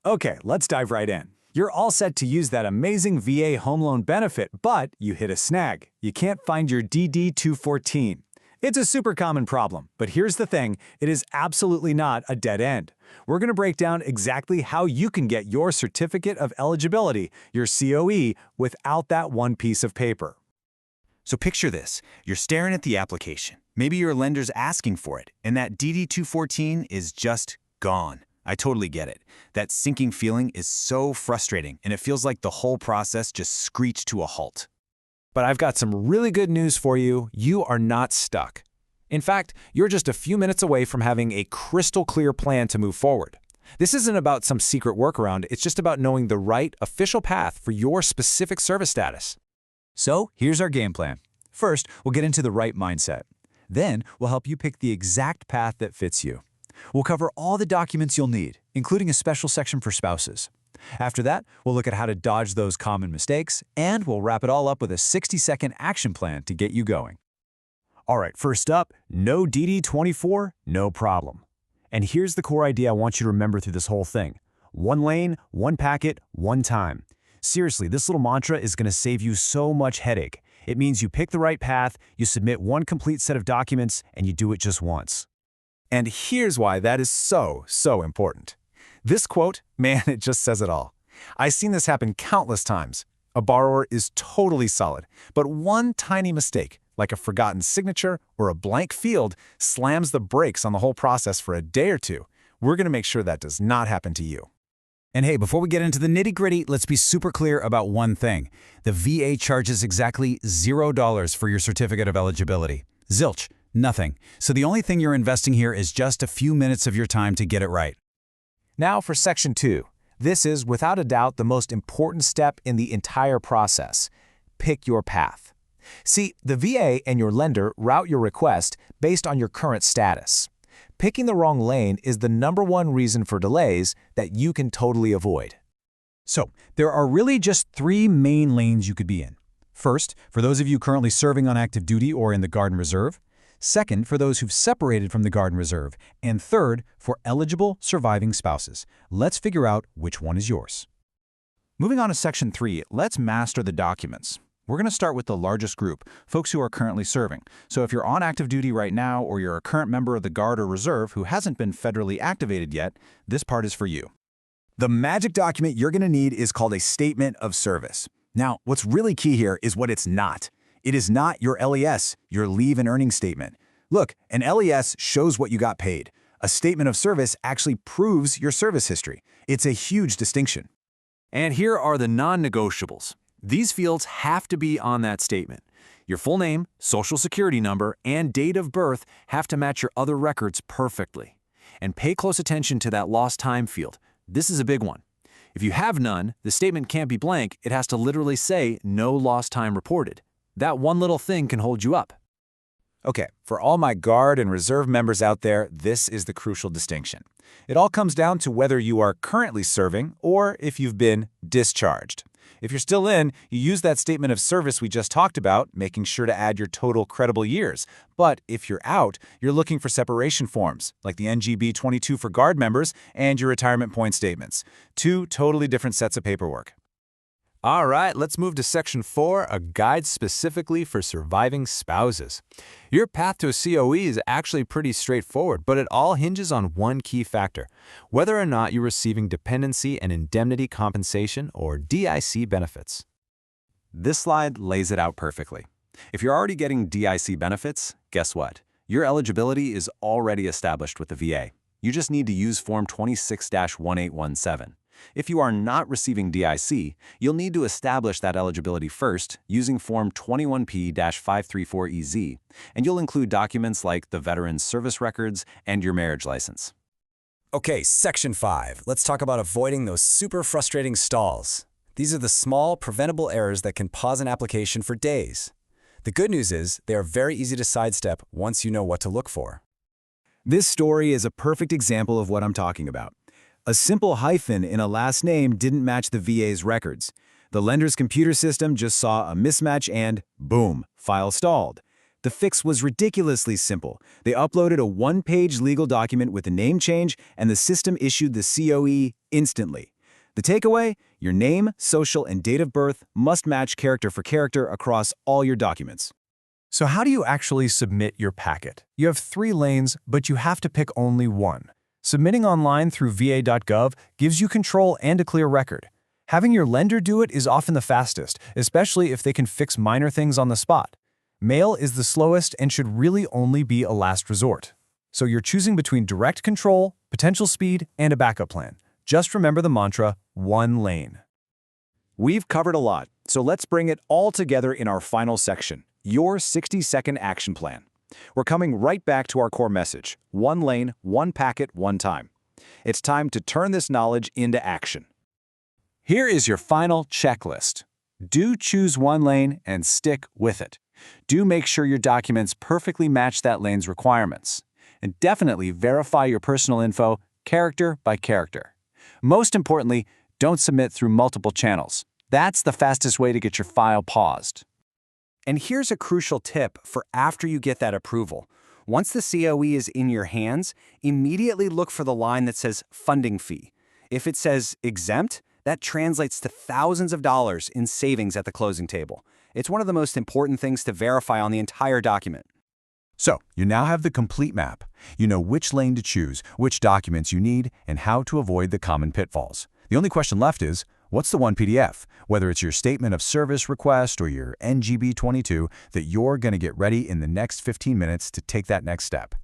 Okay, let's dive right in. You're all set to use that amazing VA home loan benefit, but you hit a snag. You can't find your DD-214. It's a super common problem, but here's the thing, it is absolutely not a dead end. We're going to break down exactly how you can get your Certificate of Eligibility, your COE, without that one piece of paper. So picture this, you're staring at the application. Maybe your lender's asking for it, and that DD-214 is just gone. I totally get it. That sinking feeling is so frustrating, and it feels like the whole process just screeched to a halt. But I've got some really good news for you. You are not stuck. In fact, you're just a few minutes away from having a crystal clear plan to move forward. This isn't about some secret workaround, it's just about knowing the right official path for your specific service status. So here's our game plan. First, we'll get into the right mindset. Then, we'll help you pick the exact path that fits you. We'll cover all the documents you'll need, including a special section for spouses. After that, we'll look at how to dodge those common mistakes, and we'll wrap it all up with a 60-second action plan to get you going. All right, first up, no DD-214, no problem. And here's the core idea I want you to remember through this whole thing. One lane, one packet, one time. Seriously, this little mantra is going to save you so much headache. It means you pick the right path, you submit one complete set of documents, and you do it just once. And here's why that is so important. This quote, man, it just says it all. I've seen this happen countless times. A borrower is totally solid, but one tiny mistake, like a forgotten signature or a blank field, slams the brakes on the whole process for a day or two. We're going to make sure that does not happen to you. And hey, before we get into the nitty-gritty, let's be super clear about one thing. The VA charges exactly $0 for your Certificate of Eligibility. Zilch, nothing. So the only thing you're investing here is just a few minutes of your time to get it right. Now for Section 2. This is, without a doubt, the most important step in the entire process. Pick your path. See, the VA and your lender route your request based on your current status. Picking the wrong lane is the #1 reason for delays that you can totally avoid. So, there are really just 3 main lanes you could be in. First, for those of you currently serving on active duty or in the Guard and Reserve. Second, for those who've separated from the Guard and Reserve. And third, for eligible surviving spouses. Let's figure out which one is yours. Moving on to Section 3, let's master the documents. We're going to start with the largest group, folks who are currently serving. So if you're on active duty right now or you're a current member of the Guard or Reserve who hasn't been federally activated yet, this part is for you. The magic document you're going to need is called a Statement of Service. Now, what's really key here is what it's not. It is not your LES, your Leave and Earnings Statement. Look, an LES shows what you got paid. A Statement of Service actually proves your service history. It's a huge distinction. And here are the non-negotiables. These fields have to be on that statement. Your full name, social security number, and date of birth have to match your other records perfectly. And pay close attention to that lost time field. This is a big one. If you have none, the statement can't be blank. It has to literally say no lost time reported. That one little thing can hold you up. Okay, for all my Guard and Reserve members out there, this is the crucial distinction. It all comes down to whether you are currently serving or if you've been discharged. If you're still in, you use that Statement of Service we just talked about, making sure to add your total credible years. But if you're out, you're looking for separation forms, like the NGB-22 for Guard members and your retirement point statements. 2 totally different sets of paperwork. All right, let's move to Section 4, a guide specifically for surviving spouses. Your path to a COE is actually pretty straightforward, but it all hinges on one key factor: whether or not you're receiving dependency and indemnity compensation, or DIC benefits. This slide lays it out perfectly. If you're already getting DIC benefits, guess what? Your eligibility is already established with the VA. You just need to use Form 26-1817. If you are not receiving DIC, you'll need to establish that eligibility first using Form 21P-534EZ, and you'll include documents like the veteran's service records and your marriage license. Okay, Section 5. Let's talk about avoiding those super frustrating stalls. These are the small, preventable errors that can pause an application for days. The good news is they are very easy to sidestep once you know what to look for. This story is a perfect example of what I'm talking about. A simple hyphen in a last name didn't match the VA's records. The lender's computer system just saw a mismatch and, boom, file stalled. The fix was ridiculously simple. They uploaded a one-page legal document with a name change, and the system issued the COE instantly. The takeaway? Your name, social, and date of birth must match character for character across all your documents. So how do you actually submit your packet? You have 3 lanes, but you have to pick only one. Submitting online through va.gov gives you control and a clear record. Having your lender do it is often the fastest, especially if they can fix minor things on the spot. Mail is the slowest and should really only be a last resort. So you're choosing between direct control, potential speed, and a backup plan. Just remember the mantra, one lane. We've covered a lot, so let's bring it all together in our final section, your 60-second action plan. We're coming right back to our core message, one lane, one packet, one time. It's time to turn this knowledge into action. Here is your final checklist. Do choose one lane and stick with it. Do make sure your documents perfectly match that lane's requirements. And definitely verify your personal info, character by character. Most importantly, don't submit through multiple channels. That's the fastest way to get your file paused. And here's a crucial tip for after you get that approval. Once the COE is in your hands, immediately look for the line that says funding fee. If it says exempt, that translates to thousands of dollars in savings at the closing table. It's one of the most important things to verify on the entire document. So, you now have the complete map. You know which lane to choose, which documents you need, and how to avoid the common pitfalls. The only question left is, what's the one PDF, whether it's your statement of service request or your NGB 22, that you're going to get ready in the next 15 minutes to take that next step?